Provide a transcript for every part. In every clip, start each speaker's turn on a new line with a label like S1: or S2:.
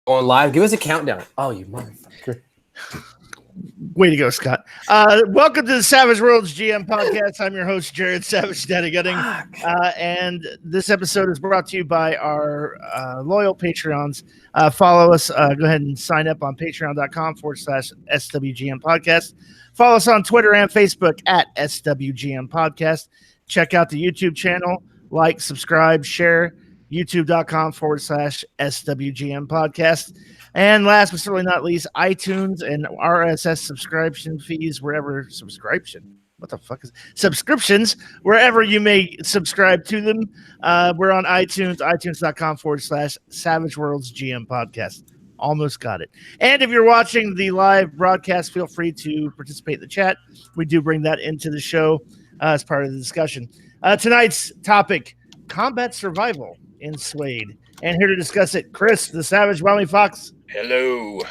S1: Going live. Give us a countdown. Oh, you motherfucker.
S2: Way to go, Scott. Welcome to the Savage Worlds GM podcast. I'm your host, Jared Savage Daddy Gutting. And this episode is brought to you by our loyal Patreons. Follow us. Go ahead and sign up on patreon.com/SWGM podcast. Follow us on Twitter and Facebook at SWGM podcast. Check out the YouTube channel. Like, subscribe, share. YouTube.com/SWGM podcast. And last but certainly not least, iTunes and RSS subscription fees wherever subscriptions wherever you may subscribe to them. We're on iTunes, iTunes.com/Savage Worlds GM podcast. Almost got it. And if you're watching the live broadcast, feel free to participate in the chat. We do bring that into the show as part of the discussion. Tonight's topic, combat survival in Suede. And here to discuss it, Chris, the Savage Wildly Fox.
S3: Hello.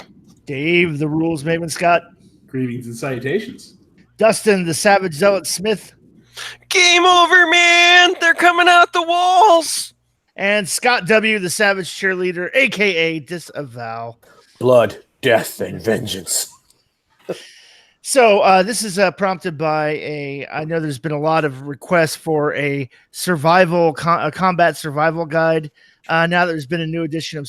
S2: Dave, the Rules Maven Scott.
S4: Greetings and salutations.
S2: Dustin, the Savage Zealot Smith.
S3: Game over, man. They're coming out the walls.
S2: And Scott W., the Savage Cheerleader, a.k.a. Disavow.
S1: Blood, death, and vengeance.
S2: So this is prompted by I know there's been a lot of requests for a combat survival guide. Now that there's been a new edition of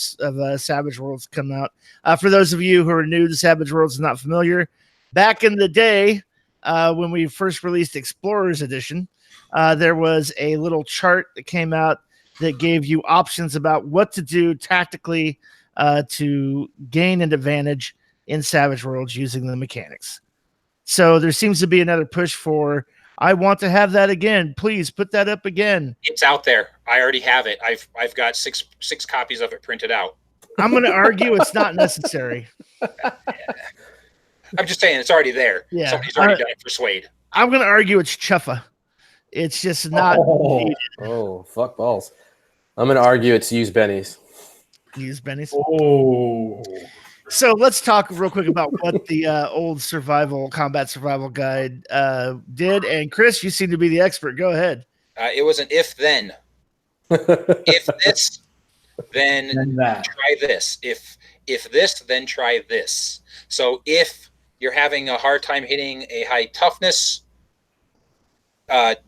S2: Savage Worlds come out. For those of you who are new to Savage Worlds and not familiar, back in the day when we first released Explorers Edition, there was a little chart that came out that gave you options about what to do tactically to gain an advantage in Savage Worlds using the mechanics. So there seems to be another push for, I want to have that again. Please put that up again.
S3: It's out there. I already have it. I've got six copies of it printed out.
S2: I'm going to argue it's not necessary.
S3: I'm just saying it's already there.
S2: Yeah.
S3: Somebody's already done it for Suede.
S2: I'm going to argue it's chuffa. It's just not needed.
S1: Oh, fuck balls. I'm going to argue it's use Benny's.
S2: Use Benny's.
S4: Oh.
S2: So let's talk real quick about what the old combat survival guide did. And Chris, you seem to be the expert. Go ahead.
S3: It was an if-then. If this, then try this. If this, then try this. So if you're having a hard time hitting a high toughness,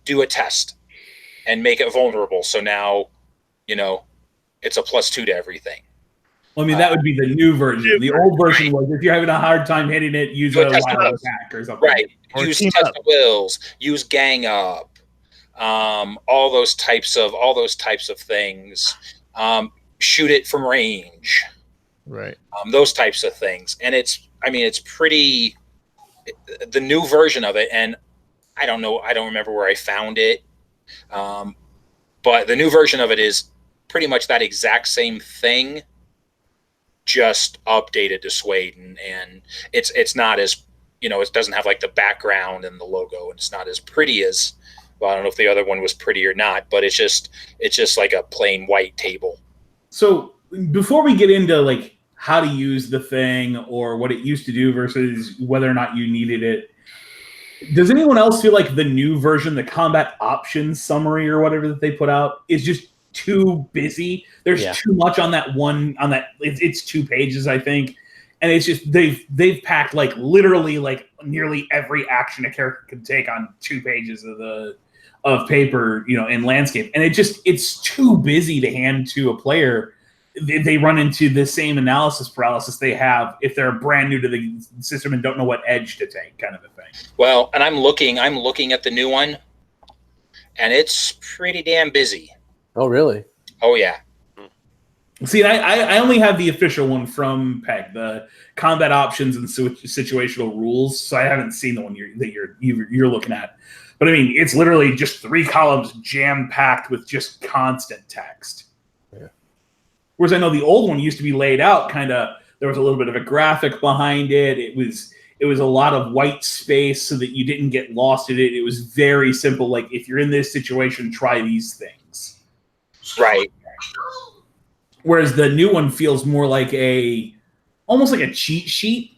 S3: do a test and make it vulnerable. So now, it's a +2 to everything.
S4: Well, I mean, that would be the new version. The old version was if you're having a hard time hitting it, use a wild attack or something.
S3: Right. Use test of wills. Use gang up. All those types of things. Shoot it from range.
S2: Right.
S3: Those types of things. And it's pretty. The new version of it, and I don't know. I don't remember where I found it. But the new version of it is pretty much that exact same thing, just updated to Suede, and it's not as, it doesn't have like the background and the logo, and it's not as pretty as, well, I don't know if the other one was pretty or not, but it's just like a plain white table.
S4: So before we get into like how to use the thing or what it used to do versus whether or not you needed it, does anyone else feel like the new version, the combat options summary or whatever that they put out, is just too busy? There's too much on that it's 2 pages, I think, and it's just they've packed like literally like nearly every action a character can take on 2 pages of paper, in landscape, and it's too busy to hand to a player. They run into the same analysis paralysis they have if they're brand new to the system and don't know what edge to take, kind of a thing.
S3: Well, and I'm looking at the new one, and it's pretty damn busy.
S1: Oh, really?
S3: Oh, yeah.
S4: See, I only have the official one from PEG, the combat options and situational rules. So I haven't seen the one you're looking at. But I mean, it's literally just 3 columns jam packed with just constant text.
S1: Yeah.
S4: Whereas I know the old one used to be laid out kind of. There was a little bit of a graphic behind it. It was a lot of white space so that you didn't get lost in it. It was very simple. Like, if you're in this situation, try these things.
S3: Right.
S4: Whereas the new one feels more like almost like a cheat sheet,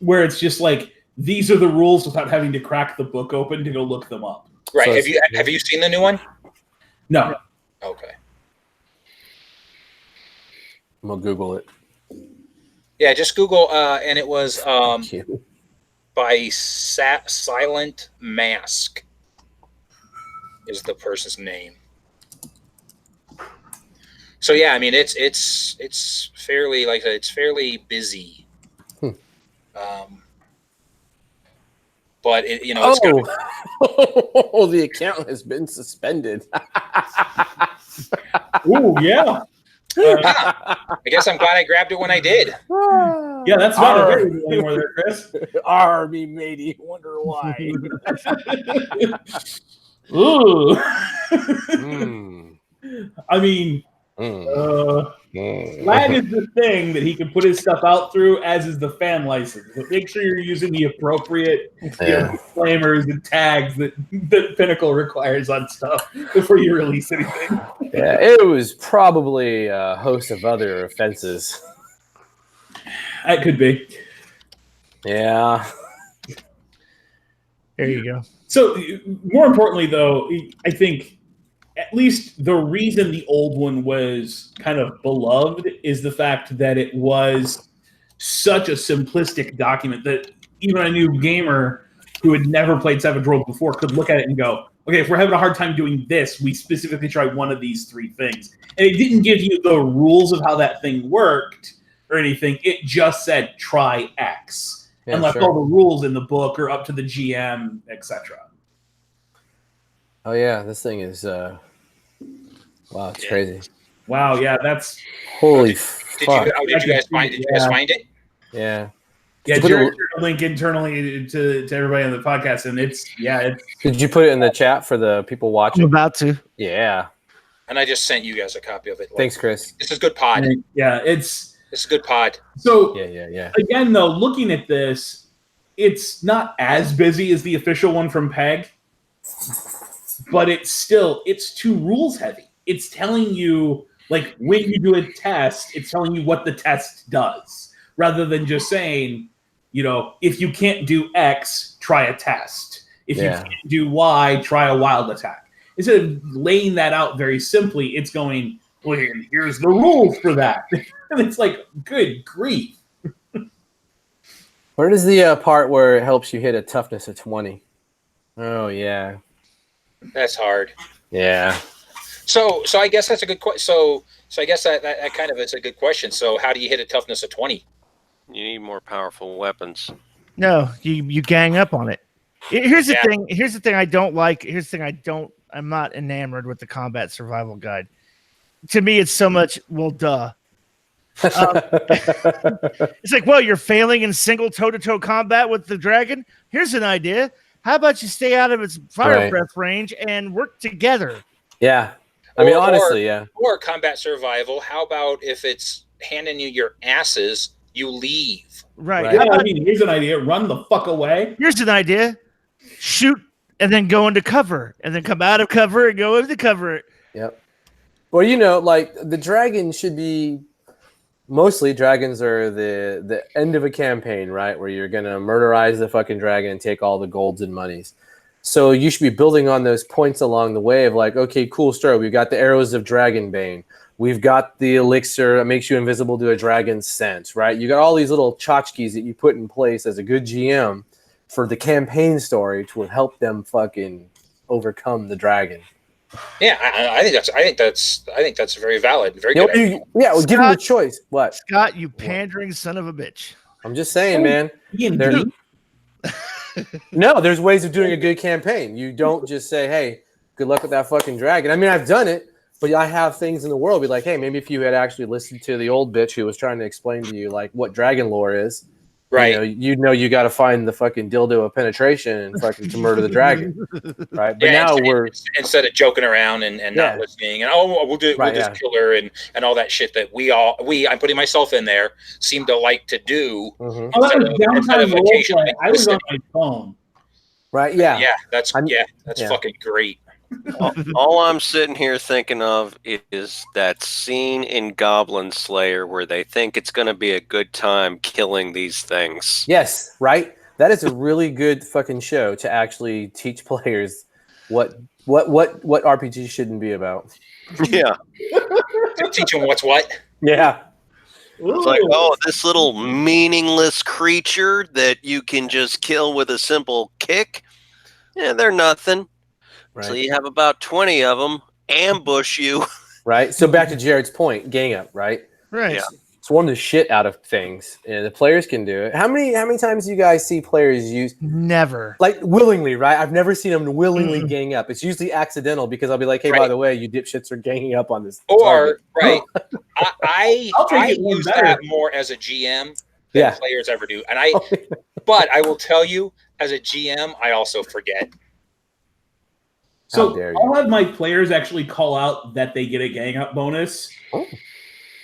S4: where it's just like, these are the rules without having to crack the book open to go look them up.
S3: Right.
S1: So
S3: have you seen the new one?
S4: No.
S3: Okay.
S1: I'm gonna Google it.
S3: Yeah, just Google, and it was
S1: Thank you.
S3: by Silent Mask is the person's name. So yeah, I mean it's fairly like I said, it's fairly busy. But it's got
S1: Oh, the account has been suspended.
S4: Ooh, yeah.
S3: I guess I'm glad I grabbed it when I did.
S4: Yeah, that's not available anymore there, Chris.
S1: Army matey, wonder why.
S4: Ooh.
S1: Mm.
S4: I mean,
S1: Mm.
S4: flag is the thing that he can put his stuff out through, as is the fan license. But make sure you're using the appropriate disclaimers and tags that Pinnacle requires on stuff before you release anything.
S1: Yeah, it was probably a host of other offenses.
S4: That could be.
S1: Yeah.
S2: There you go.
S4: So, more importantly, though, I think at least the reason the old one was kind of beloved is the fact that it was such a simplistic document that even a new gamer who had never played Savage Worlds before could look at it and go, okay, if we're having a hard time doing this, we specifically try one of these three things. And it didn't give you the rules of how that thing worked or anything. It just said, try X.
S1: Yeah,
S4: and left
S1: sure.
S4: all the rules in the book or up to the GM, etc.
S1: Oh yeah, this thing is wow, it's crazy.
S4: Wow, yeah, that's
S1: Holy
S3: Did
S1: fuck.
S3: you guys find it?
S1: Yeah.
S4: yeah.
S1: Did you put
S4: Jared
S1: it-
S4: shared a link internally to everybody on the podcast, and it's
S1: Did you put it in the chat for the people
S2: I'm
S1: watching?
S2: about to.
S1: Yeah.
S3: And I just sent you guys a copy of it.
S1: Thanks, Chris.
S3: This is good pod.
S4: it's
S3: This is good pod.
S4: so.
S1: Yeah.
S4: Again, though, looking at this, it's not as busy as the official one from PEG, but it's too rules heavy. It's telling you, like, when you do a test, it's telling you what the test does, rather than just saying, if you can't do X, try a test. If you can't do Y, try a wild attack. Instead of laying that out very simply, it's going, well, here's the rules for that. And it's like, good grief.
S1: Where does the part where it helps you hit a toughness of 20? Oh yeah.
S3: That's hard.
S1: Yeah.
S3: So I guess that's a good question. So I guess that kind of is a good question. So how do you hit a toughness of 20?
S5: You need more powerful weapons.
S2: No, you gang up on it. Here's the
S3: Yeah.
S2: thing. Here's the thing I don't like. Here's the thing I'm not enamored with the combat survival guide. To me, it's so much. Well, duh. It's like, well, you're failing in single toe-to-toe combat with the dragon. Here's an idea. How about you stay out of its fire breath range and work together?
S1: Yeah. I mean, honestly, yeah.
S3: Or combat survival. How about if it's handing you your asses, you leave?
S2: Right.
S4: Yeah, I mean, here's an idea. Run the fuck away.
S2: Here's an idea. Shoot and then go into cover and then come out of cover and go into cover.
S1: Yep. Well, like the dragon should be mostly dragons are the end of a campaign, right? Where you're gonna murderize the fucking dragon and take all the golds and monies. So you should be building on those points along the way of like, okay, cool story. We've got the arrows of Dragonbane. We've got the elixir that makes you invisible to a dragon's scent, right? You got all these little tchotchkes that you put in place as a good GM for the campaign story to help them fucking overcome the dragon.
S3: Yeah, I think that's very valid. Very good.
S1: Yeah, well, give them the choice. What?
S2: Scott, you pandering son of a bitch.
S1: I'm just saying, man. No, there's ways of doing a good campaign. You don't just say, hey, good luck with that fucking dragon. I mean, I've done it, but I have things in the world be like, hey, maybe if you had actually listened to the old bitch who was trying to explain to you like what dragon lore is,
S3: right?
S1: You got to find the fucking dildo of penetration and fucking to murder the dragon, right? But now
S3: instead of joking around and not listening and we'll just kill her and all that shit that I'm putting myself in there seem to like to do.
S4: Mm-hmm. I was on my phone.
S1: Right? Yeah.
S3: Yeah. That's fucking great.
S5: All I'm sitting here thinking of is that scene in Goblin Slayer where they think it's going to be a good time killing these things.
S1: Yes, right? That is a really good fucking show to actually teach players what RPG shouldn't be about.
S5: Yeah.
S3: Teach them what's what?
S1: Yeah.
S5: It's like, oh, this little meaningless creature that you can just kill with a simple kick. Yeah, they're nothing.
S1: Right.
S5: So you have about 20 of them ambush you.
S1: Right. So back to Jared's point, gang up, right?
S2: Right.
S5: Yeah.
S1: Swarm the shit out of things, and the players can do it. How many times do you guys see players use
S2: Never.
S1: like willingly? Right. I've never seen them willingly
S2: Mm-mm.
S1: gang up. It's usually accidental because I'll be like, hey,
S3: Right.
S1: by the way, you dipshits are ganging up on this
S3: Or
S1: target.
S3: right,
S4: I'll take
S3: I
S4: it one
S3: use
S4: better.
S3: that more as a GM than
S1: Yeah.
S3: players ever do, and but I will tell you, as a GM, I also forget.
S1: How
S4: So
S1: dare you.
S4: I'll have my players actually call out that they get a gang up bonus,
S1: Oh.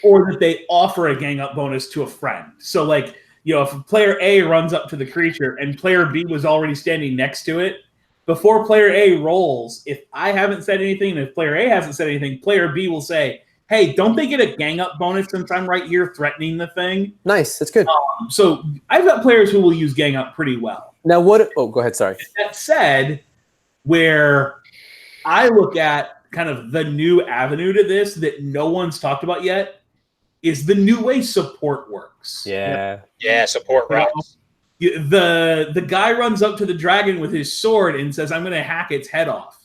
S4: or that they offer a gang up bonus to a friend. So, like, if player A runs up to the creature and player B was already standing next to it, before player A rolls, if I haven't said anything, and if player A hasn't said anything, player B will say, hey, don't they get a gang up bonus since I'm right here threatening the thing?
S1: Nice. That's good.
S4: So I've got players who will use gang up pretty well.
S1: Now what? Oh, go ahead. Sorry.
S4: That said, where I look at kind of the new avenue to this that no one's talked about yet is the new way support works.
S1: Yeah.
S3: Yeah, support
S4: You know,
S3: rocks.
S4: The guy runs up to the dragon with his sword and says, I'm going to hack its head off.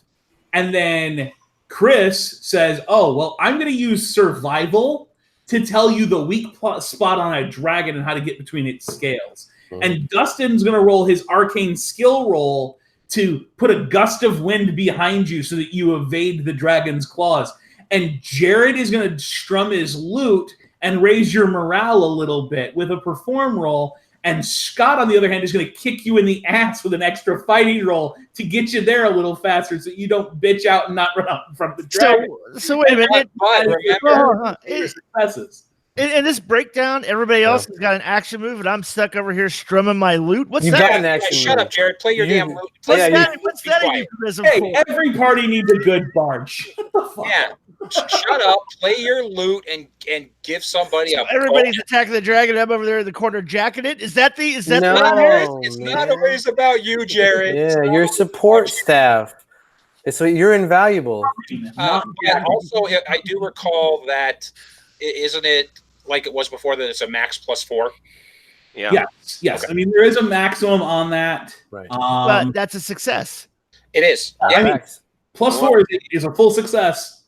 S4: And then Chris says, oh, well, I'm going to use survival to tell you the weak spot on a dragon and how to get between its scales. And Dustin's going to roll his arcane skill roll to put a gust of wind behind you so that you evade the dragon's claws. And Jared is going to strum his lute and raise your morale a little bit with a perform roll. And Scott, on the other hand, is going to kick you in the ass with an extra fighting roll to get you there a little faster so you don't bitch out and not run out in front of the dragon.
S2: So wait a minute.
S3: But remember,
S4: Successes.
S2: In this breakdown, everybody else has got an action move, and I'm stuck over here strumming my lute. What's
S1: You
S2: that?
S1: got
S3: yeah,
S1: an action
S3: shut
S1: move.
S3: up, Jared. Play your
S1: You-
S3: damn lute.
S2: What's
S1: Yeah,
S2: that?
S1: you-
S2: What's
S3: Be
S2: that a
S3: quiet.
S2: euphemism
S4: Hey,
S2: for?
S4: every party needs a good bard. Shut the fuck
S3: Yeah, shut up. Play your lute and give somebody a.
S2: Everybody's attacking the dragon. I'm over there in the corner jacking it. Is that the?
S1: No.
S2: the
S3: It's
S1: man.
S3: not always about you, Jared. It's
S1: Yeah,
S3: not
S1: your
S3: always
S1: support
S3: about you.
S1: staff. It's you're invaluable.
S3: Yeah, also, I do recall that, isn't it like it was before that it's a max +4?
S5: Yeah.
S4: Yes.
S3: Okay.
S4: I mean, there is a maximum on that.
S1: Right.
S2: But that's a success.
S3: It is.
S1: Ah,
S3: Yeah.
S4: I mean,
S1: facts.
S4: +4 is a full success,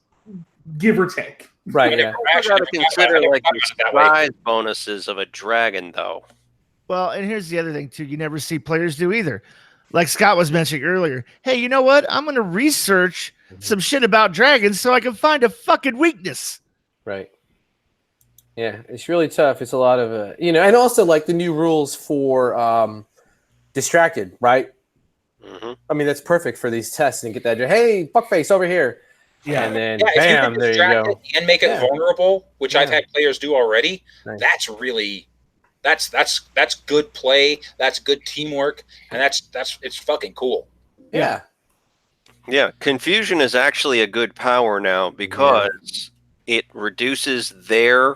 S4: give or take.
S1: Right. Yeah.
S5: You got to consider like the surprise bonuses of a dragon, though.
S2: Well, and here's the other thing too. You never see players do either. Like Scott was mentioning earlier. Hey, you know what? I'm going to research some shit about dragons so I can find a fucking weakness.
S1: Right. Yeah, it's really tough. It's a lot of and also like the new rules for distracted, right?
S5: Mm-hmm.
S1: I mean, that's perfect for these tests and get that. Hey, fuckface over here.
S4: Yeah.
S1: And then
S3: Yeah, if
S1: bam,
S3: you can
S1: there you
S3: distract
S1: go.
S3: it and make it
S1: Yeah.
S3: vulnerable, which I've
S1: Yeah.
S3: had players do already.
S1: Nice.
S3: That's really that's good play. That's good teamwork, and it's fucking cool.
S1: Yeah.
S5: Yeah, confusion is actually a good power now because it reduces their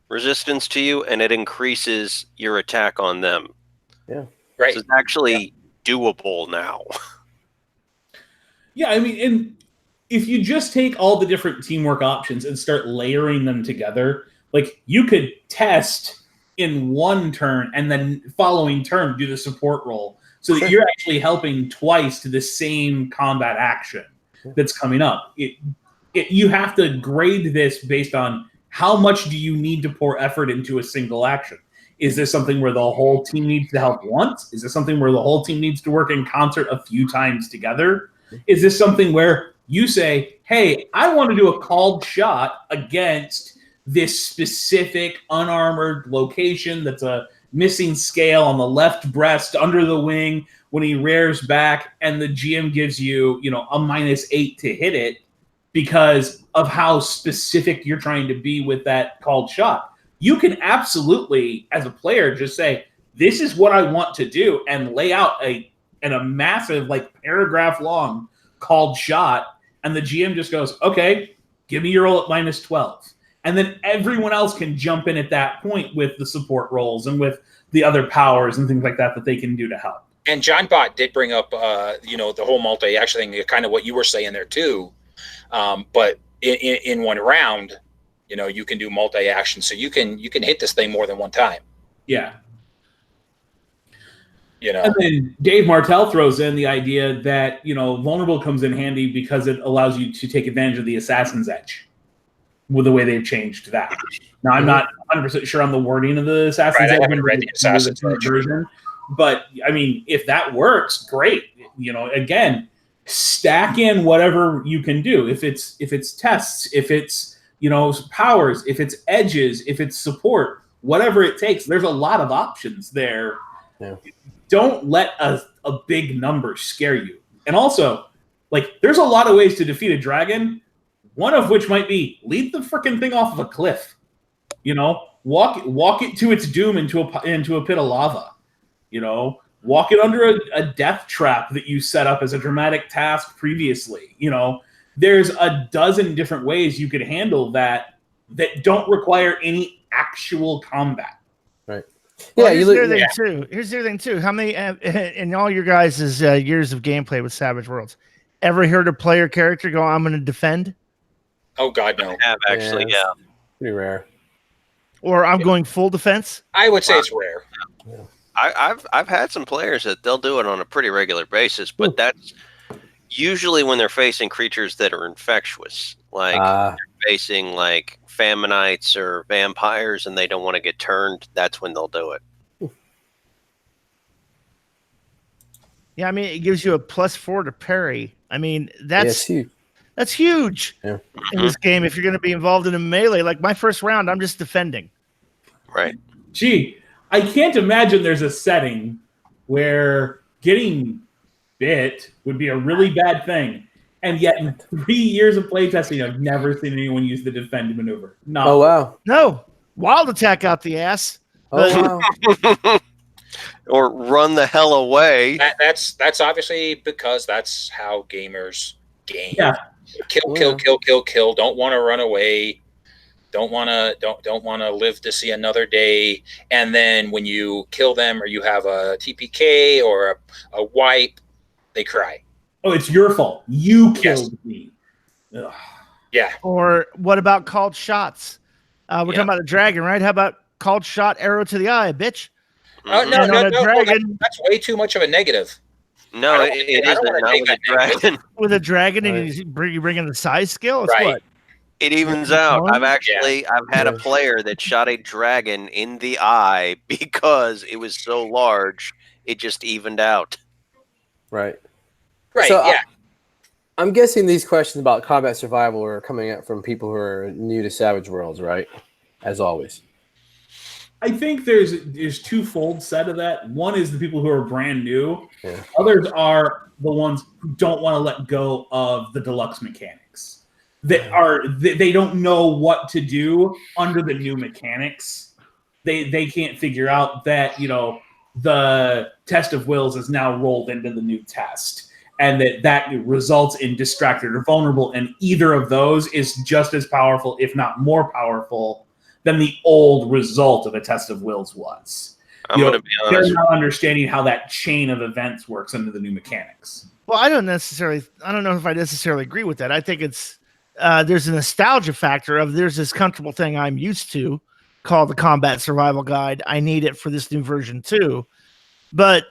S5: resistance to you and it increases your attack on them.
S3: Right.
S5: So it's actually doable now.
S4: Yeah, I mean, and if you just take all the different teamwork options and start layering them together, like you could test in one turn and then following turn do the support roll so that you're actually helping twice to the same combat action that's coming up. You have to grade this based on how much do you need to pour effort into a single action. Is this something where the whole team needs to help once? Is this something where the whole team needs to work in concert a few times together? Is this something where you say, hey, I want to do a called shot against this specific unarmored location that's a missing scale on the left breast under the wing when he rears back, and the GM gives you, a -8 to hit it because of how specific you're trying to be with that called shot. You can absolutely, as a player, just say, this is what I want to do, and lay out a massive, paragraph long called shot, and the GM just goes, okay, give me your roll at -12. And then everyone else can jump in at that point with the support rolls and with the other powers and things like that they can do to help.
S3: And John Bott did bring up, the whole multi-action thing, kind of what you were saying there too. But in one round, you can do multi-action, so you can hit this thing more than one time.
S4: Yeah.
S3: You know.
S4: And then Dave Martell throws in the idea that, vulnerable comes in handy because it allows you to take advantage of the assassin's edge with the way they've changed that. Now, I'm not 100% sure on the wording of the assassin's edge.
S3: I haven't read the assassin's edge
S4: version. But, I mean, if that works, great. Again, stack in whatever you can do. If it's tests, if it's, powers, if it's edges, if it's support, whatever it takes, there's a lot of options there.
S1: Yeah.
S4: Don't let a big number scare you. And also, there's a lot of ways to defeat a dragon, one of which might be lead the freaking thing off of a cliff. Walk it to its doom into a pit of lava. Walk it under a death trap that you set up as a dramatic task previously. There's a dozen different ways you could handle that don't require any actual combat.
S1: Right.
S2: Well,
S1: Yeah.
S2: here's the other thing too. How many in all your guys' years of gameplay with Savage Worlds, ever heard a player character go, "I'm going to defend"?
S3: Oh God, no.
S5: I have actually,
S1: Yeah.
S5: yeah.
S1: Pretty rare.
S2: Or I'm going full defense?
S3: I would say it's rare.
S5: I've had some players that they'll do it on a pretty regular basis, but that's usually when they're facing creatures that are infectious, they're facing Faminites or vampires, and they don't want to get turned. That's when they'll do it.
S2: Yeah, I mean, it gives you a +4 to parry. I mean, that's
S1: huge.
S2: That's huge in this game. If you're going to be involved in a melee, like my first round, I'm just defending.
S5: Right.
S4: Gee, I can't imagine there's a setting where getting bit would be a really bad thing. And yet in 3 years of playtesting, I've never seen anyone use the defend maneuver. No.
S1: Oh, wow.
S2: No. Wild attack out the ass.
S1: Oh, wow.
S5: Or run the hell away.
S3: That's obviously because that's how gamers game.
S4: Yeah.
S3: Kill. Don't want to run away. Don't want to live to see another day. And then when you kill them or you have a TPK or a wipe, they cry.
S4: Oh, it's your fault. You killed me. Ugh.
S3: Yeah.
S2: Or what about called shots? We're talking about a dragon, right? How about called shot, arrow to the eye, bitch?
S3: No,
S2: dragon,
S3: that's way too much of a negative.
S5: No, it isn't. Not with a dragon.
S2: With a dragon, and you bring in the size scale. It's what?
S5: It evens out. I've had a player that shot a dragon in the eye because it was so large, it just evened out.
S1: Right.
S3: Right.
S1: So
S3: yeah.
S1: I'm guessing these questions about combat survival are coming up from people who are new to Savage Worlds, right? As always.
S4: I think there's twofold set of that. One is the people who are brand new.
S1: Yeah.
S4: Others are the ones who don't want to let go of the deluxe mechanics. They don't know what to do under the new mechanics. They can't figure out that the test of wills is now rolled into the new test, and that results in distracted or vulnerable. And either of those is just as powerful, if not more powerful, than the old result of a test of wills was.
S5: I'm going to be honest.
S4: They're not understanding how that chain of events works under the new mechanics.
S2: Well, I don't know if I necessarily agree with that. I think it's there's a nostalgia factor of there's this comfortable thing I'm used to called the Combat Survival Guide. I need it for this new version too. But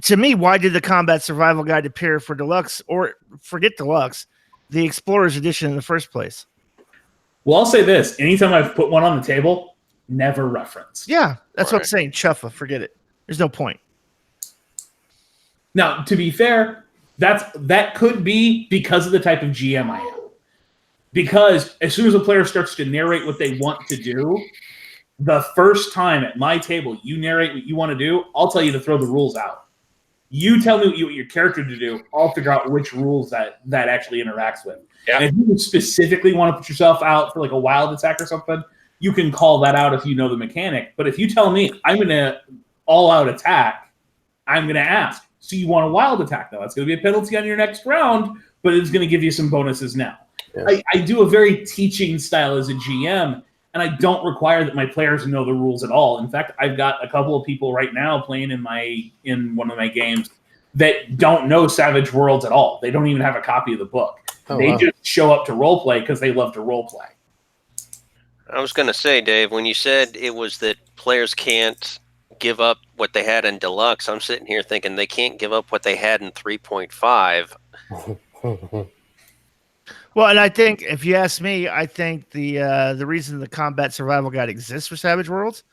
S2: to me, why did the Combat Survival Guide appear for Deluxe, or forget Deluxe, the Explorer's Edition in the first place?
S4: Well, I'll say this. Anytime I've put one on the table, never referenced.
S2: Yeah, that's what I'm saying. Chuffa, forget it. There's no point.
S4: Now, to be fair, that could be because of the type of GM I am. Because as soon as a player starts to narrate what they want to do, the first time at my table you narrate what you want to do, I'll tell you to throw the rules out. You tell me what you want your character to do, I'll figure out which rules that actually interacts with.
S3: Yeah.
S4: And if you specifically want to put yourself out for a wild attack or something, you can call that out if you know the mechanic. But if you tell me I'm going to all-out attack, I'm going to ask, so you want a wild attack, though? That's going to be a penalty on your next round, but it's going to give you some bonuses now. Yeah. I do a very teaching style as a GM, and I don't require that my players know the rules at all. In fact, I've got a couple of people right now playing in one of my games that don't know Savage Worlds at all. They don't even have a copy of the book. They just show up to roleplay because they love to roleplay.
S5: I was going to say, Dave, when you said it was that players can't give up what they had in Deluxe, I'm sitting here thinking they can't give up what they had in 3.5.
S2: Well, and I think if you ask me, I think the reason the combat survival guide exists for Savage Worlds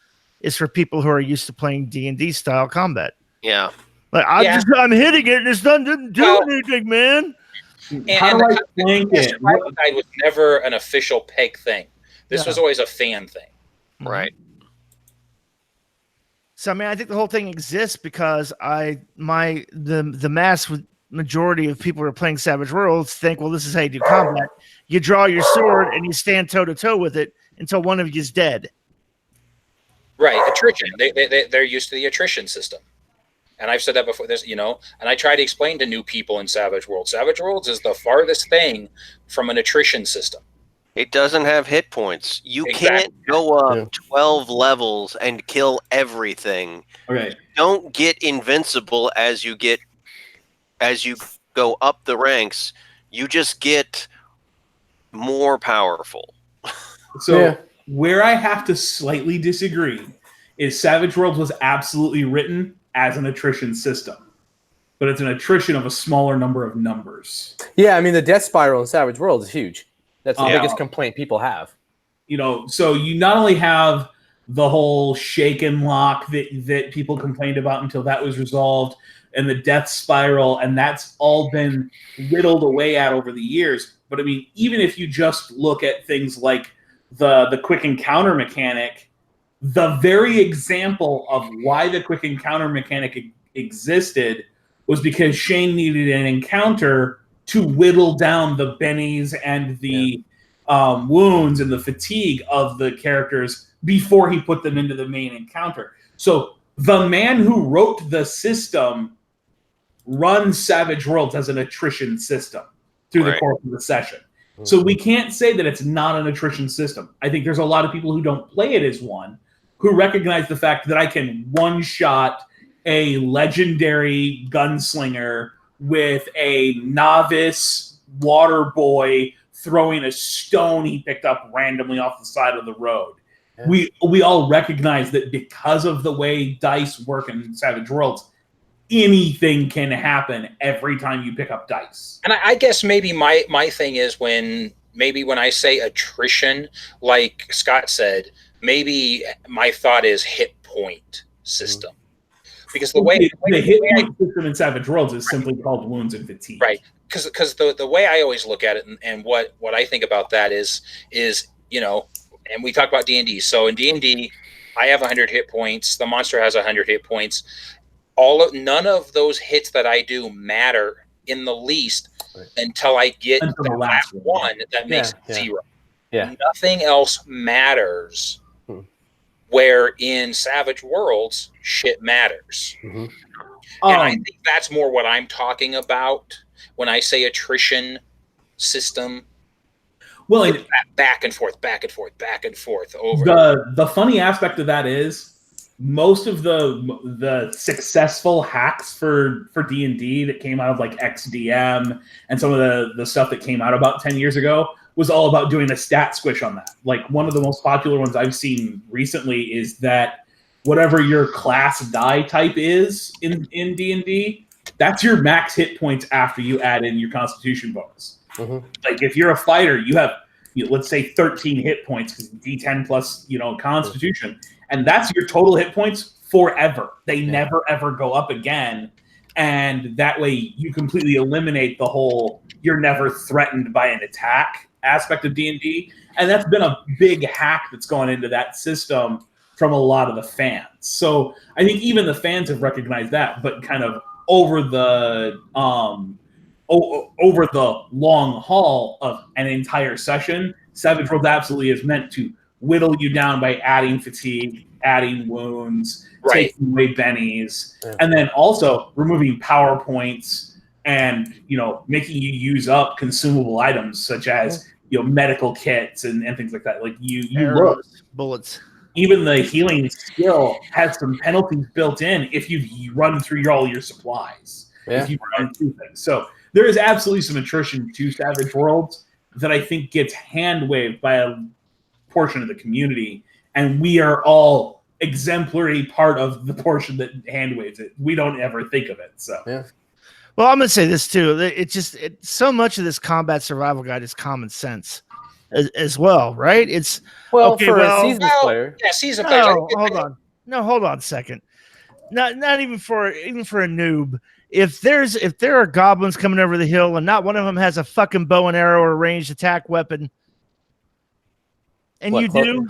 S2: is for people who are used to playing D&D style combat.
S5: Yeah.
S2: Like I'm hitting it and it's doesn't do anything, man.
S4: How do I flank it?
S3: Survival guide was never an official peg thing. This was always a fan thing.
S5: Right.
S2: So I mean, I think the whole thing exists because the mass majority of people who are playing Savage Worlds think, well, this is how you do combat. You draw your sword and you stand toe to toe with it until one of you is dead.
S3: Right, attrition. They're used to the attrition system. And I've said that before. There's, and I try to explain to new people in Savage Worlds. Savage Worlds is the farthest thing from an attrition system.
S5: It doesn't have hit points. You can't go up 12 levels and kill everything.
S4: Okay.
S5: You don't get invincible as you go up the ranks. You just get more powerful.
S4: So where I have to slightly disagree is Savage Worlds was absolutely written as an attrition system, but it's an attrition of a smaller number of numbers.
S1: Yeah, I mean, the death spiral in Savage Worlds is huge. That's the biggest complaint people have.
S4: So you not only have the whole shake and lock that people complained about until that was resolved, and the death spiral, and that's all been whittled away at over the years. But I mean, even if you just look at things like the quick encounter mechanic, the very example of why the quick encounter mechanic existed was because Shane needed an encounter to whittle down the bennies and the wounds and the fatigue of the characters before he put them into the main encounter. So the man who wrote the system runs Savage Worlds as an attrition system through the course of the session. So we can't say that it's not an attrition system. I think there's a lot of people who don't play it as one, who recognize the fact that I can one-shot a legendary gunslinger with a novice water boy throwing a stone he picked up randomly off the side of the road. Yeah. We all recognize that because of the way dice work in Savage Worlds, anything can happen every time you pick up dice.
S3: And I guess maybe my thing is when I say attrition, like Scott said, maybe my thought is hit point system. Because the way
S4: the hit point system in Savage Worlds is simply called wounds and fatigue.
S3: Right. Because the way I always look at it and what I think about that is and we talk about D&D. So in D&D, I have 100 hit points. The monster has 100 hit points. None of those hits that I do matter in the least until I get the last one that makes it 0. Yeah. Nothing else matters. Where in Savage Worlds, shit matters. And I think that's more what I'm talking about when I say attrition system.
S4: Well,
S3: back and forth over.
S4: The funny aspect of that is most of the successful hacks for D&D that came out of like XDM and some of the stuff that came out about 10 years ago was all about doing a stat squish on that. Like one of the most popular ones I've seen recently is that whatever your class die type is in D&D, that's your max hit points after you add in your Constitution bonus. Like if you're a fighter, you have let's say 13 hit points, D10 plus Constitution, and that's your total hit points forever. They never ever go up again, and that way you completely eliminate the whole you're never threatened by an attack aspect of D&D, and that's been a big hack that's gone into that system from a lot of the fans. So I think even the fans have recognized that, but kind of over the long haul of an entire session, Savage Worlds absolutely is meant to whittle you down by adding fatigue, adding wounds, taking away bennies, and then also removing power points and making you use up consumable items such as medical kits and things like that. Like you look,
S2: bullets.
S4: Even the healing skill has some penalties built in if you run through all your supplies. If you run through things. So there is absolutely some attrition to Savage Worlds that I think gets hand-waved by portion of the community, and we are all exemplary part of the portion that hand waves it. We don't ever think of it. So
S1: Yeah.
S2: Well, I'm going to say this too. So much of this combat survival guide is common sense as well, right? It's
S1: Well,
S2: okay,
S1: for
S2: well-
S1: a seasoned player.
S3: Yeah, season players.
S2: no, hold on. No, hold on a second. Not even for a noob. If there are goblins coming over the hill and not one of them has a fucking bow and arrow or a ranged attack weapon, and
S1: What,
S2: you
S1: clo-
S2: do,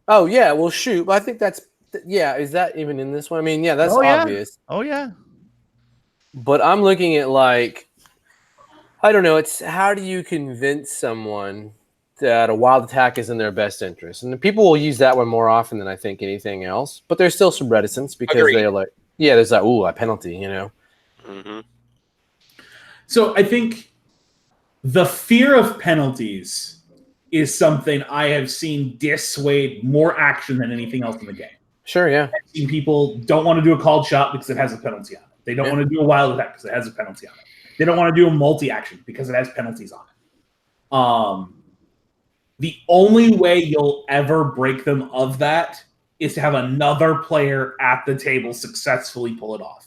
S1: Oh yeah, well shoot. I think that's is that even in this one? I mean, yeah, that's
S2: Oh, yeah.
S1: obvious.
S2: oh yeah,
S1: But I'm looking at like I don't know, it's how do you convince someone that a wild attack is in their best interest? And the people will use that one more often than I think anything else. But there's still some reticence because
S3: Agreed.
S1: they're like, yeah, there's that a penalty, you know.
S5: Mm-hmm.
S4: So I think the fear of penalties is something I have seen dissuade more action than anything else in the game.
S1: Sure, yeah.
S4: I've seen people don't want to do a called shot because it has a penalty on it. They don't
S1: Yeah.
S4: want to do a wild attack because it has a penalty on it. They don't want to do a multi-action because it has penalties on it. The only way you'll ever break them of that is to have another player at the table successfully pull it off.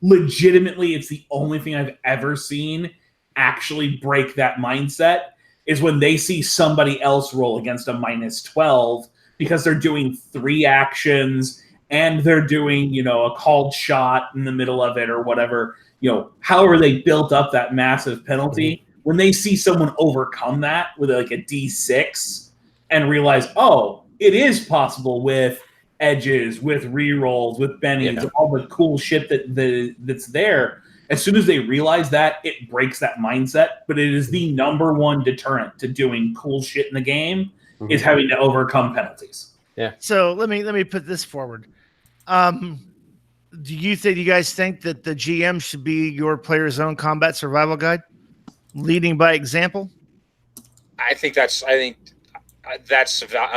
S4: Legitimately, it's the only thing I've ever seen actually break that mindset is when they see somebody else roll against a -12 because they're doing 3 actions and they're doing, a called shot in the middle of it or whatever, however they built up that massive penalty. When they see someone overcome that with like a D6 and realize, oh, it is possible with edges, with rerolls, with bennies, all the cool shit that's there. As soon as they realize that, it breaks that mindset. But it is the number one deterrent to doing cool shit in the game is having to overcome penalties.
S1: Yeah.
S2: So let me put this forward. Do you guys think that the GM should be your player's own combat survival guide, leading by example?
S3: I think that's a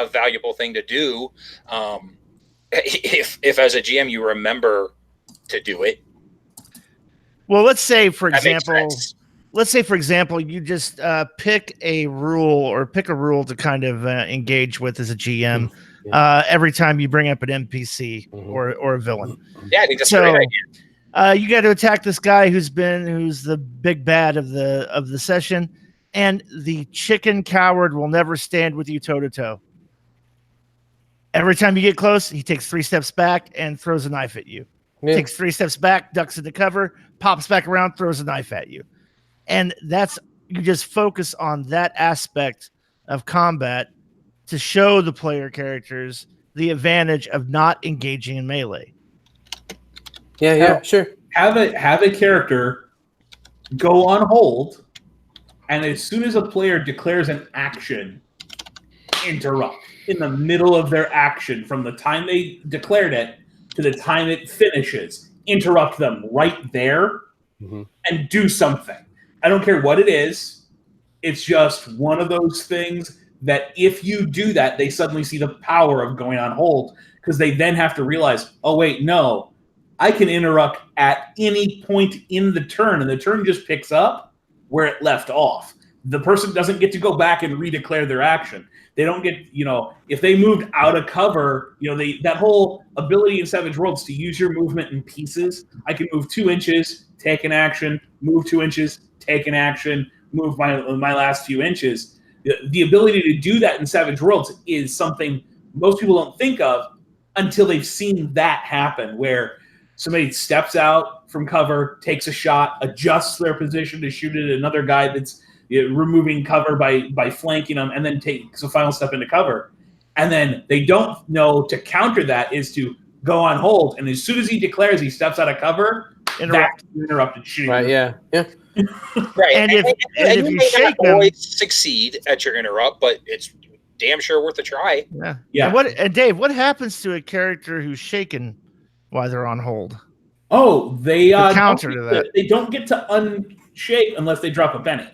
S3: valuable thing to do. If as a GM you remember to do it.
S2: Well, let's say for
S3: That makes
S2: example, you just pick a rule to kind of engage with as a GM every time you bring up an NPC or a villain.
S3: Yeah, I think that's a great idea.
S2: You got to attack this guy who's the big bad of the session, and the chicken coward will never stand with you toe to toe. Every time you get close, he takes 3 steps back and throws a knife at you.
S1: Yeah.
S2: Takes 3 steps back, ducks into cover, pops back around, throws a knife at you. And you just focus on that aspect of combat to show the player characters the advantage of not engaging in melee.
S1: Yeah, sure.
S4: Have a character go on hold, and as soon as a player declares an action, interrupt in the middle of their action from the time they declared it to the time it finishes. Interrupt them right there and do something. I don't care what it is. It's just one of those things that if you do that, they suddenly see the power of going on hold because they then have to realize, oh, wait, no, I can interrupt at any point in the turn, and the turn just picks up where it left off. The person doesn't get to go back and redeclare their action. They don't get, if they moved out of cover, that whole ability in Savage Worlds to use your movement in pieces. I can move 2 inches, take an action, move 2 inches, take an action, move my last few inches. The ability to do that in Savage Worlds is something most people don't think of until they've seen that happen, where somebody steps out from cover, takes a shot, adjusts their position to shoot at another guy that's removing cover by flanking them, and then takes a final step into cover. And then they don't know to counter that is to go on hold. And as soon as he declares he steps out of cover, interrupted shooting.
S1: Right, yeah.
S3: Right.
S2: And if you
S3: may
S2: shake
S3: not
S2: them,
S3: always succeed at your interrupt, but it's damn sure worth a try.
S2: Yeah. And Dave, what happens to a character who's shaken while they're on hold?
S4: Oh, they
S2: counter to that.
S4: They don't get to unshake unless they drop a penny,